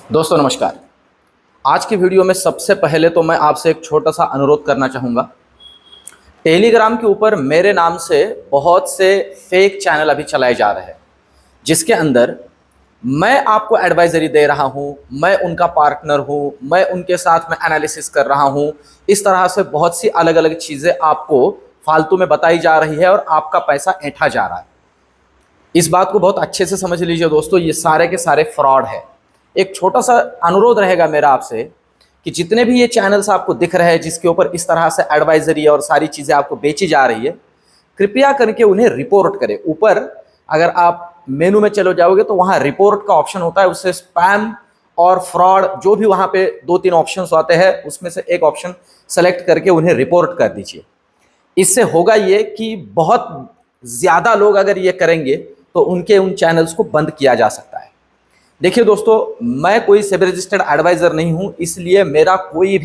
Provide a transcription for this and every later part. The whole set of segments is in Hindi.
दोस्तों नमस्कार। आज की वीडियो में सबसे पहले तो मैं आपसे एक छोटा सा अनुरोध करना चाहूँगा। टेलीग्राम के ऊपर मेरे नाम से बहुत से फेक चैनल अभी चलाए जा रहे हैं, जिसके अंदर मैं आपको एडवाइजरी दे रहा हूँ, मैं उनका पार्टनर हूँ, मैं उनके साथ में एनालिसिस कर रहा हूँ। इस तरह से बहुत सी अलग अलग चीज़ें आपको फालतू में बताई जा रही है और आपका पैसा ऐंठा जा रहा है। इस बात को बहुत अच्छे से समझ लीजिए दोस्तों, ये सारे के सारे फ्रॉड है। एक छोटा सा अनुरोध रहेगा मेरा आपसे कि जितने भी ये चैनल्स आपको दिख रहे हैं जिसके ऊपर इस तरह से एडवाइजरी और सारी चीज़ें आपको बेची जा रही है, कृपया करके उन्हें रिपोर्ट करें। ऊपर अगर आप मेनू में चले जाओगे तो वहाँ रिपोर्ट का ऑप्शन होता है, उससे स्पैम और फ्रॉड जो भी वहाँ पे 2-3 ऑप्शंस आते हैं उसमें से एक ऑप्शन सेलेक्ट करके उन्हें रिपोर्ट कर दीजिए। इससे होगा ये कि बहुत ज़्यादा लोग अगर ये करेंगे तो उनके उन चैनल्स को बंद किया जा सकता है। देखिए दोस्तों, मैं कोई सेबी रजिस्टर्ड एडवाइजर नहीं हूं, इसलिए मेरा कोई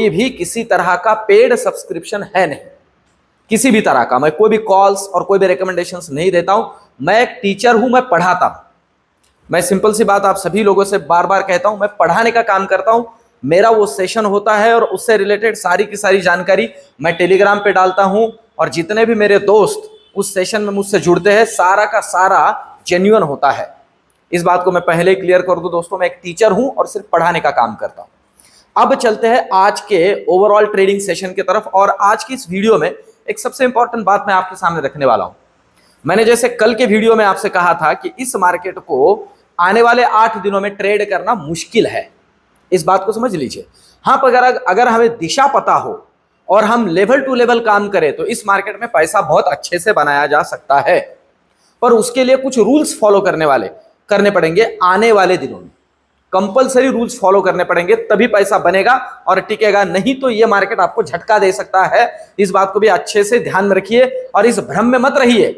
भी किसी तरह का पेड सब्सक्रिप्शन है नहीं, किसी भी तरह का। मैं कोई भी कॉल्स और कोई भी रिकमेंडेशंस नहीं देता हूं। मैं एक टीचर हूं, मैं पढ़ाता हूं। मैं सिंपल सी बात आप सभी लोगों से बार बार कहता हूं, मैं पढ़ाने का काम करता हूं। मेरा वो सेशन होता है और उससे रिलेटेड सारी की सारी जानकारी मैं टेलीग्राम पे डालता हूं, और जितने भी मेरे दोस्त उस सेशन में मुझसे जुड़ते हैं सारा का सारा जेन्युइन होता है। इस बात को मैं पहले ही क्लियर कर दूं दोस्तों, मैं एक टीचर हूं और सिर्फ पढ़ाने का काम करता हूं। अब चलते हैं आज के ओवरऑल ट्रेडिंग सेशन की तरफ, और आज की इस वीडियो में एक सबसे इंपॉर्टेंट बात मैं आपके सामने रखने वाला हूं। मैंने जैसे कल के वीडियो में आपसे कहा था कि इस मार्केट को आने वाले 8 दिनों में ट्रेड करना मुश्किल है। इस बात को समझ लीजिए। हाँ, अगर हमें दिशा पता हो और हम लेवल टू लेवल काम करें तो इस मार्केट में पैसा बहुत अच्छे से बनाया जा सकता है, पर उसके लिए कुछ रूल्स फॉलो करने पड़ेंगे। आने वाले दिनों में कंपलसरी रूल्स फॉलो करने पड़ेंगे, तभी पैसा बनेगा और टिकेगा, नहीं तो यह मार्केट आपको झटका दे सकता है। इस बात को भी अच्छे से ध्यान में रखिए और इस भ्रम में मत रहिए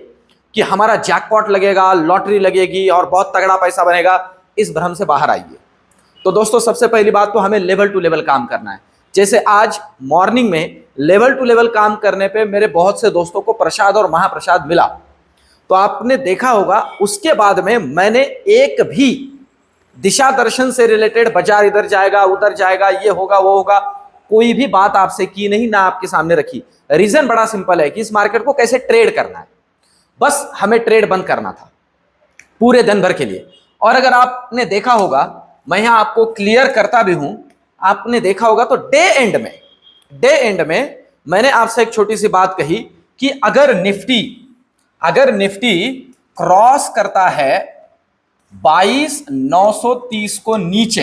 कि हमारा जैकपॉट लगेगा, लॉटरी लगेगी और बहुत तगड़ा पैसा बनेगा। इस भ्रम से बाहर आइए। तो दोस्तों, सबसे पहली बात तो हमें लेवल टू लेवल काम करना है। जैसे आज मॉर्निंग में लेवल टू लेवल काम करने पे मेरे बहुत से दोस्तों को प्रसाद और महाप्रसाद मिला, तो आपने देखा होगा उसके बाद में मैंने एक भी दिशा दर्शन से रिलेटेड बाजार इधर जाएगा उधर जाएगा ये होगा वो होगा कोई भी बात आपसे की नहीं, ना आपके सामने रखी। रीजन बड़ा सिंपल है कि इस मार्केट को कैसे ट्रेड करना है, बस हमें ट्रेड बंद करना था पूरे दिन भर के लिए। और अगर आपने देखा होगा, मैं यहां आपको क्लियर करता भी हूं, आपने देखा होगा तो डे एंड में मैंने आपसे एक छोटी सी बात कही कि अगर निफ्टी क्रॉस करता है 22,930 को नीचे,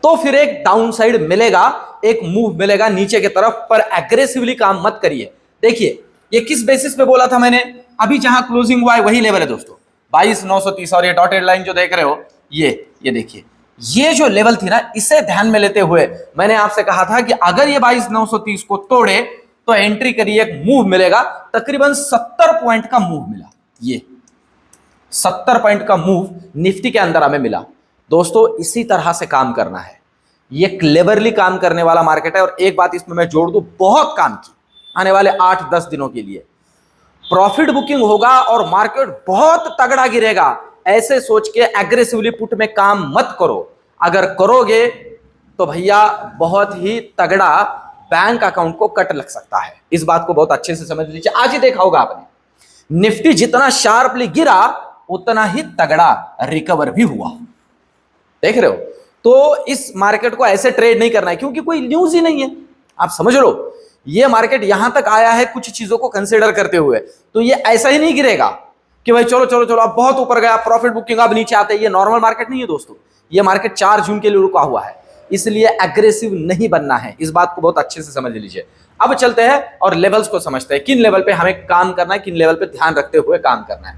तो फिर एक डाउन साइड मिलेगा, एक मूव मिलेगा नीचे की तरफ, पर एग्रेसिवली काम मत करिए। देखिए ये किस बेसिस पे बोला था मैंने, अभी जहां क्लोजिंग हुआ है वही लेवल है दोस्तों 22,930, और ये डॉटेड लाइन जो देख रहे हो ये देखिए, ये जो लेवल थी ना, इसे ध्यान में लेते हुए मैंने आपसे कहा था कि अगर ये 22,930 को तोड़े तो एंट्री करिए, एक मूव मिलेगा। तकरीबन 70 पॉइंट का मूव मिला, ये 70 पॉइंट का मूव निफ्टी के अंदर हमें मिला। दोस्तों इसी तरह से काम करना है, ये क्लेवरली काम करने वाला मार्केट है। और एक बात इसमें मैं जोड़ दूं, बहुत काम की आने वाले 8-10 दिनों के लिए प्रॉफिट बुकिंग होगा और मार्केट बहुत तगड़ा गिरेगा, ऐसे सोच के एग्रेसिवली पुट में काम मत करो। अगर करोगे तो भैया बहुत ही तगड़ा बैंक अकाउंट को कट लग सकता है। इस बात को बहुत अच्छे से समझ लीजिए। आज ही देखा होगा आपने, निफ्टी जितना शार्पली गिरा उतना ही तगड़ा रिकवर भी हुआ, देख रहे हो। तो इस मार्केट को ऐसे ट्रेड नहीं करना है, क्योंकि कोई न्यूज ही नहीं है। आप समझ लो, ये मार्केट यहां तक आया है कुछ चीजों को कंसीडर करते हुए, तो ये ऐसा ही नहीं गिरेगा कि भाई चलो चलो चलो अब बहुत ऊपर गया, प्रॉफिट बुकिंग अब नीचे आते। ये नॉर्मल मार्केट नहीं है दोस्तों, ये मार्केट 4 जून के लिए रुका हुआ है, इसलिए एग्रेसिव नहीं बनना है। इस बात को बहुत अच्छे से समझ लीजिए। अब चलते हैं और लेवल्स को समझते हैं, किन लेवल पे हमें काम करना है, किन लेवल पे ध्यान रखते हुए काम करना है।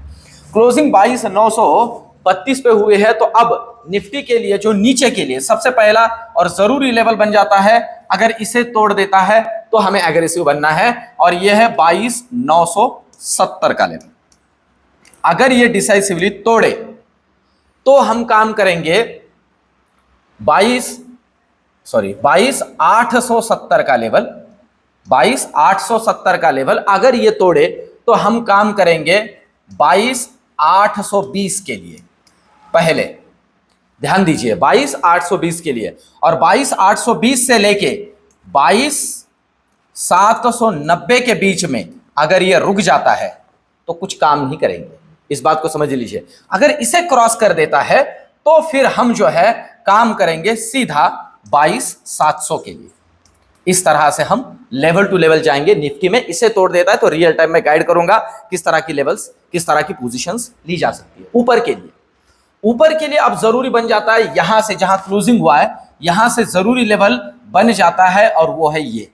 क्लोजिंग 22,932 पे हुए हैं, तो अब निफ्टी के लिए जो नीचे के लिए सबसे पहला और जरूरी लेवल बन जाता है, अगर इसे तोड़ देता है तो हमें एग्रेसिव बनना है, और यह है 22,970 का लेवल। अगर ये डिसाइसिवली तोड़े तो हम काम करेंगे 22,870 का लेवल, 22,870 का लेवल। अगर ये तोड़े तो हम काम करेंगे 22,820 के लिए। पहले ध्यान दीजिए 22,820 के लिए, और 22,820 से लेके 22,790 के बीच में अगर ये रुक जाता है तो कुछ काम नहीं करेंगे। इस बात को समझ लीजिए। अगर इसे क्रॉस कर देता है तो फिर हम जो है काम करेंगे सीधा 22,700 के लिए। इस तरह से हम लेवल टू लेवल जाएंगे निफ्टी में। इसे तोड़ देता है तो रियल टाइम में गाइड करूंगा किस तरह की लेवल्स, किस तरह की पोजीशंस ली जा सकती है। ऊपर के लिए अब जरूरी बन जाता है, यहां से जहां क्लोजिंग हुआ है यहां से जरूरी लेवल बन जाता है, और वो है ये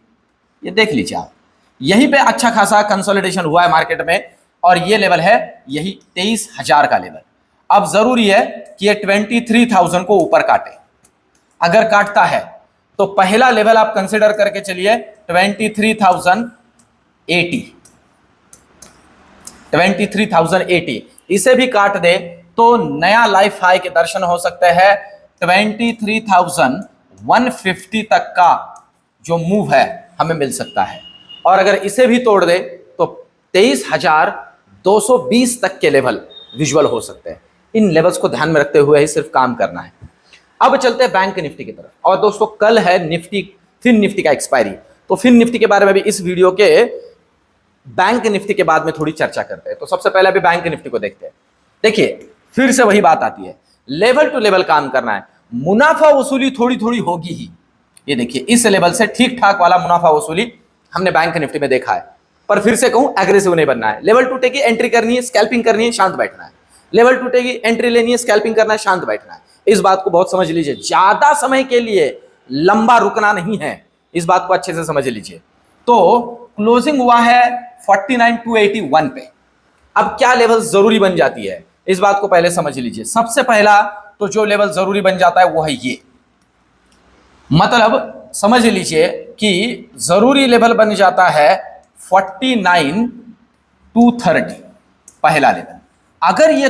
देख लीजिए आप, यहीं पे अच्छा खासा कंसोलिडेशन हुआ है मार्केट में, और ये लेवल है यही 23,000 का लेवल। अब जरूरी है कि ये 23,000 को ऊपर काटे। अगर काटता है तो पहला लेवल आप कंसिडर करके चलिए 23,080। इसे भी काट दे तो नया लाइफ हाई के दर्शन हो सकते हैं। 23,150 तक का जो मूव है हमें मिल सकता है, और अगर इसे भी तोड़ दे तो 23,220 तक के लेवल विजुअल हो सकते हैं। इन लेवल्स को ध्यान में रखते हुए ही सिर्फ काम करना है। अब चलते हैं बैंक निफ्टी की तरफ। और दोस्तों कल है फिन निफ्टी का एक्सपायरी, तो फिन निफ्टी के बारे में भी इस वीडियो के बैंक निफ्टी के बाद में थोड़ी चर्चा करते हैं। तो सबसे पहले अभी बैंक निफ्टी को देखते हैं। देखिए फिर से वही बात आती है, लेवल टू लेवल काम करना है। मुनाफा वसूली थोड़ी थोड़ी होगी ही। ये देखिए इस लेवल से ठीक ठाक वाला मुनाफा वसूली हमने बैंक निफ्टी में देखा है, पर फिर से कहूं एग्रेसिव नहीं बनना है। लेवल टूटेगी एंट्री करनी है, स्कैल्पिंग करनी है, शांत बैठना है। लेवल टूटेगी एंट्री लेनी है, स्कैल्पिंग करना है, शांत बैठना है। इस बात को बहुत समझ लीजिए, ज्यादा समय के लिए लंबा रुकना नहीं है, इस बात को अच्छे से समझ लीजिए। तो क्लोजिंग हुआ है 49,281 पे। अब क्या लेवल जरूरी बन जाती है, इस बात को पहले समझ लीजिए। सबसे पहला तो जो लेवल जरूरी बन जाता है वो है ये, मतलब समझ लीजिए कि जरूरी लेवल बन जाता है 49,230 पहला लेवल। अगर ये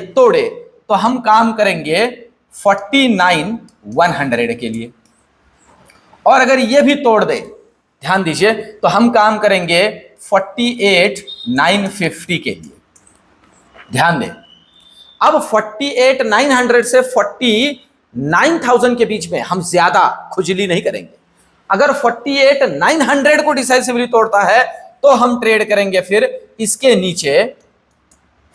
तोड़े तो हम काम करेंगे 49,100 के लिए, और अगर ये भी तोड़ दे, ध्यान दीजिए, तो हम काम करेंगे 48,950 के लिए। ध्यान दें, अब 48,900 से 49,000 के बीच में हम ज्यादा खुजली नहीं करेंगे। अगर 48,900 को डिसाइसिवली तोड़ता है तो हम ट्रेड करेंगे फिर इसके नीचे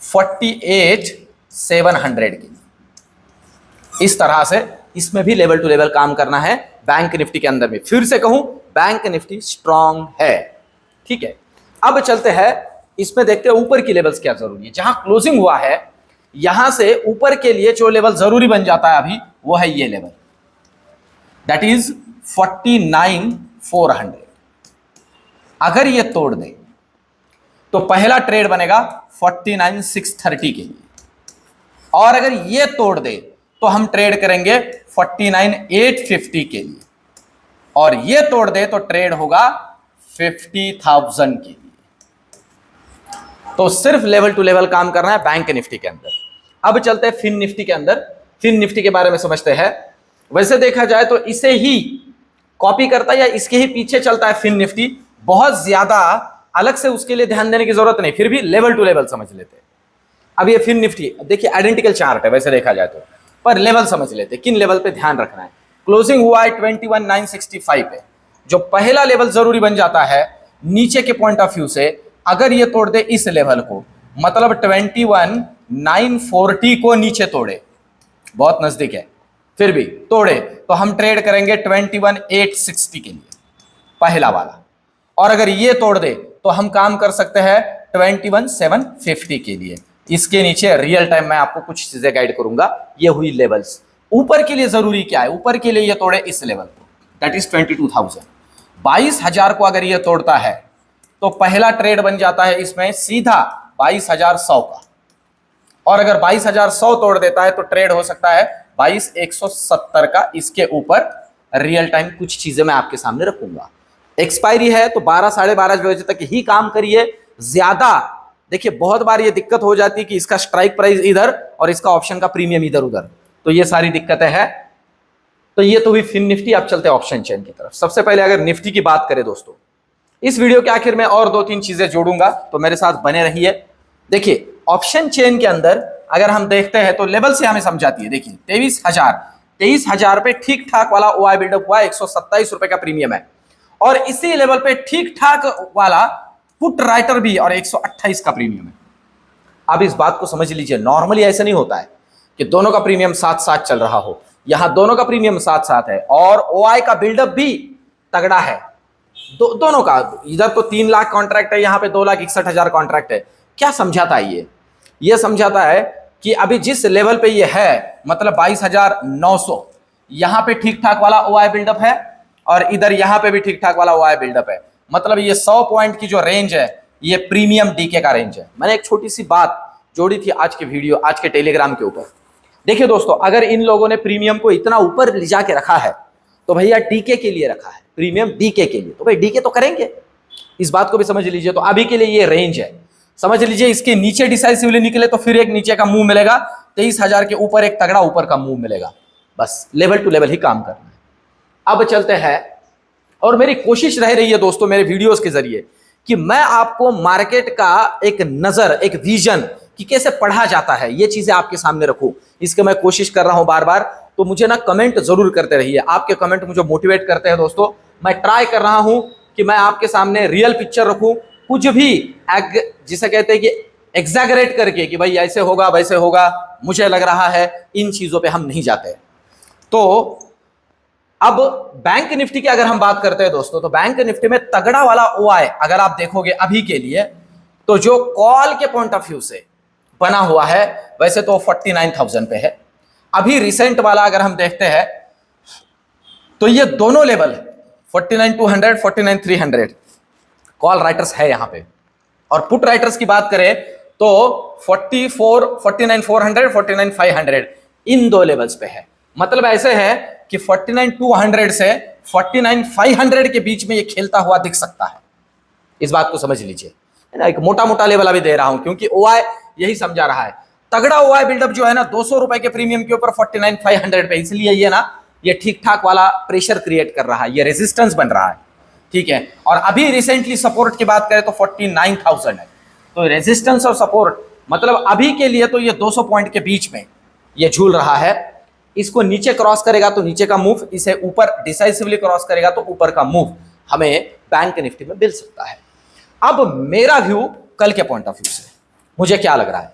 48,700 के लिए। इस तरह से इसमें भी लेवल टू लेवल काम करना है बैंक निफ्टी के अंदर में। फिर से कहूं बैंक निफ्टी स्ट्रांग है, ठीक है। अब चलते हैं इसमें, देखते हैं ऊपर की लेवल्स क्या जरूरी है। जहां क्लोजिंग हुआ है यहां से ऊपर के लिए जो लेवल जरूरी बन जाता है अभी, वो है ये लेवल, दैट इज 49,400। अगर ये तोड़ दे तो पहला ट्रेड बनेगा 49,630 के लिए, और अगर ये तोड़ दे तो हम ट्रेड करेंगे 49,850 के लिए, और ये तोड़ दे तो ट्रेड होगा 50,000 के लिए। तो सिर्फ लेवल टू लेवल काम करना है बैंक निफ्टी के अंदर। अब चलते हैं फिन निफ्टी के अंदर। फिन निफ्टी के बारे में समझते हैं। वैसे देखा जाए तो इसे ही कॉपी करता है या इसके ही पीछे चलता है फिन निफ्टी। बहुत ज्यादा अलग से उसके लिए ध्यान देने की जरूरत नहीं, फिर भी लेवल टू लेवल समझ लेते हैं। अब ये फिन निफ्टी देखिए आइडेंटिकल चार्ट है वैसे देखा जाए तो, पर लेवल समझ लेते हैं, किन लेवल पे ध्यान रखना है। क्लोजिंग हुआ है 21,965 पे। जो पहला लेवल जरूरी बन जाता है नीचे के पॉइंट ऑफ व्यू से, अगर ये तोड़ दे इस लेवल को, मतलब 21,940 को नीचे तोड़े, बहुत नजदीक है, फिर भी तोड़े तो हम ट्रेड करेंगे 21,860 के लिए, पहला वाला। और अगर ये तोड़ दे तो हम काम कर सकते हैं 21,750 के लिए। इसके नीचे रियल टाइम में आपको कुछ चीजें गाइड करूंगा। ये हुई लेवल्स। ऊपर के लिए जरूरी क्या है, ऊपर के लिए ये तोड़े इस लेवल को, दैट इज 22,000। 22,000 को अगर ये तोड़ता है तो पहला ट्रेड बन जाता है इसमें सीधा 22,100 का, और अगर 22,100 तोड़ देता है तो ट्रेड हो सकता है 22,170 का। इसके ऊपर रियल टाइम कुछ चीजें मैं आपके सामने रखूंगा। एक्सपायरी है तो 12 साढ़े 12 बजे तक ही काम करिए। ज्यादा देखिए बहुत बार ये दिक्कत हो जाती है कि इसका स्ट्राइक प्राइस इधर और इसका ऑप्शन का प्रीमियम इधर उधर, तो ये सारी दिक्कतें हैं। तो ये तो हुई फिन निफ्टी। अब चलते हैं ऑप्शन चेन की तरफ। सबसे पहले अगर निफ्टी की बात करें दोस्तों, इस वीडियो के आखिर में और 2-3 चीजें जोड़ूंगा, तो मेरे साथ बने रहिए। देखिए ऑप्शन चेन के अंदर अगर हम देखते हैं तो लेवल से हमें समझाती है। देखिए 23,000 पे ठीक ठाक वाला ओआई बिल्डअप हुआ, 127 रुपए का प्रीमियम है। और इसी लेवल पे ठीक ठाक वाला पुट राइटर भी और 128 का प्रीमियम है। अब इस बात को समझ लीजिए, नॉर्मली ऐसा नहीं होता है कि दोनों का प्रीमियम साथ साथ चल रहा हो। यहां दोनों का प्रीमियम साथ साथ है और ओआई का बिल्डअप भी तगड़ा है। दोनों का, इधर तो 3 लाख कॉन्ट्रैक्ट है, यहां पे 2,61,000 कॉन्ट्रैक्ट है। क्या समझाता है ये समझाता है कि अभी जिस लेवल पे ये है, मतलब 22,900, यहां पे ठीक ठाक वाला ओआई बिल्डअप है और इधर यहां पे भी ठीक ठाक वाला ओआई बिल्डअप है। मतलब ये 100 पॉइंट की जो रेंज है, ये प्रीमियम डीके का रेंज है। मैंने एक छोटी सी बात जोड़ी थी आज के वीडियो, आज के टेलीग्राम के ऊपर। देखिए दोस्तों, अगर इन लोगों ने प्रीमियम को इतना ऊपर ले जाके रखा है तो भैया डीके के लिए रखा है, प्रीमियम डीके के लिए, तो भाई डीके तो करेंगे। इस बात को भी समझ लीजिए। तो अभी के लिए ये रेंज है, समझ लीजिए। इसके नीचे डिसाइसिवली निकले तो फिर एक नीचे का मूव मिलेगा, 23,000 के ऊपर एक तगड़ा ऊपर का मूव मिलेगा। बस लेवल टू लेवल ही काम करना है। अब चलते हैं, और मेरी कोशिश रह रही है दोस्तों मेरे वीडियोस के जरिए कि मैं आपको मार्केट का एक नजर, एक विजन कि कैसे पढ़ा जाता है, ये चीजें आपके सामने रखूं, इसके मैं कोशिश कर रहा हूं बार बार। तो मुझे ना कमेंट जरूर करते रहिए, आपके कमेंट मुझे मोटिवेट करते हैं दोस्तों। मैं ट्राई कर रहा हूं कि मैं आपके सामने रियल पिक्चर रखूं, कुछ भी जिसे कहते हैं कि एग्जैगरेट करके कि भाई ऐसे होगा वैसे होगा, मुझे लग रहा है, इन चीजों पे हम नहीं जाते। तो अब बैंक निफ्टी की अगर हम बात करते हैं दोस्तों, तो बैंक निफ्टी में तगड़ा वाला ओआई अगर आप देखोगे अभी के लिए, तो जो कॉल के पॉइंट ऑफ व्यू से बना हुआ है वैसे तो 49,000 पे है। अभी रिसेंट वाला अगर हम देखते हैं तो ये दोनों लेवल 49,200, 49,300 कॉल राइटर्स है यहां पे। और पुट राइटर्स की बात करें तो 49,400, 49,500 इन दो लेवल्स पे है। मतलब ऐसे है कि 49,200 से 49,500 के बीच में ये खेलता हुआ दिख सकता है। इस बात को समझ लीजिए, है ना। एक मोटा मोटा लेवल अभी दे रहा हूं क्योंकि ओआई यही समझा रहा है। तगड़ा ओआई बिल्डअप जो है ना 200 रुपए के प्रीमियम के ऊपर 49,500 पे, इसलिए ये ना ये ठीक ठाक वाला प्रेशर क्रिएट कर रहा है, ये रेजिस्टेंस बन रहा है, ठीक है। और अभी रिसेंटली सपोर्ट की बात करें तो 49,000 है। तो रेजिस्टेंस और सपोर्ट मतलब अभी के लिए तो ये 200 पॉइंट के बीच में ये झूल रहा है। इसको नीचे क्रॉस करेगा तो नीचे का मूव, इसे ऊपर डिसाइसिवली क्रॉस करेगा तो ऊपर का मूव हमें बैंक निफ्टी में मिल सकता है। अब मेरा व्यू कल के पॉइंट ऑफ व्यू से मुझे क्या लग रहा है,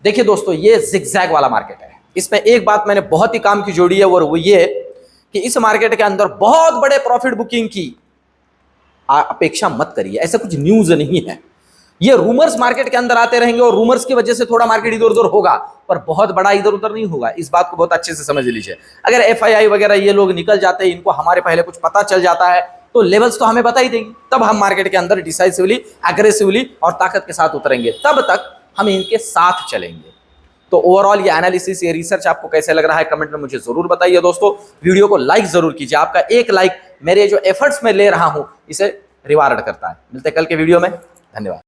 देखिए दोस्तों, ये जिगजैग वाला मार्केट है। इसमें एक बात मैंने बहुत ही काम की जोड़ी है, और वो ये कि इस मार्केट के अंदर बहुत बड़े प्रॉफिट बुकिंग की अपेक्षा मत करिए। ऐसा कुछ न्यूज नहीं है, ये रूमर्स मार्केट के अंदर आते रहेंगे और रूमर्स की वजह से थोड़ा मार्केट इधर उधर होगा, पर बहुत बड़ा इधर उधर नहीं होगा। इस बात को बहुत अच्छे से समझ लीजिए। अगर एफआईआई वगैरह ये लोग निकल जाते हैं, इनको हमारे पहले कुछ पता चल जाता है, तो लेवल्स तो हमें बता ही देंगे, तब हम मार्केट के अंदर डिसाइसिवली, एग्रेसिवली और ताकत के साथ उतरेंगे। तब तक हम इनके साथ चलेंगे। तो ओवरऑल ये एनालिसिस, ये रिसर्च आपको कैसे लग रहा है कमेंट में मुझे जरूर बताइए दोस्तों। वीडियो को लाइक जरूर कीजिए, आपका एक लाइक मेरे जो एफर्ट्स में ले रहा हूं इसे रिवार्ड करता है। मिलते हैं कल के वीडियो में, धन्यवाद।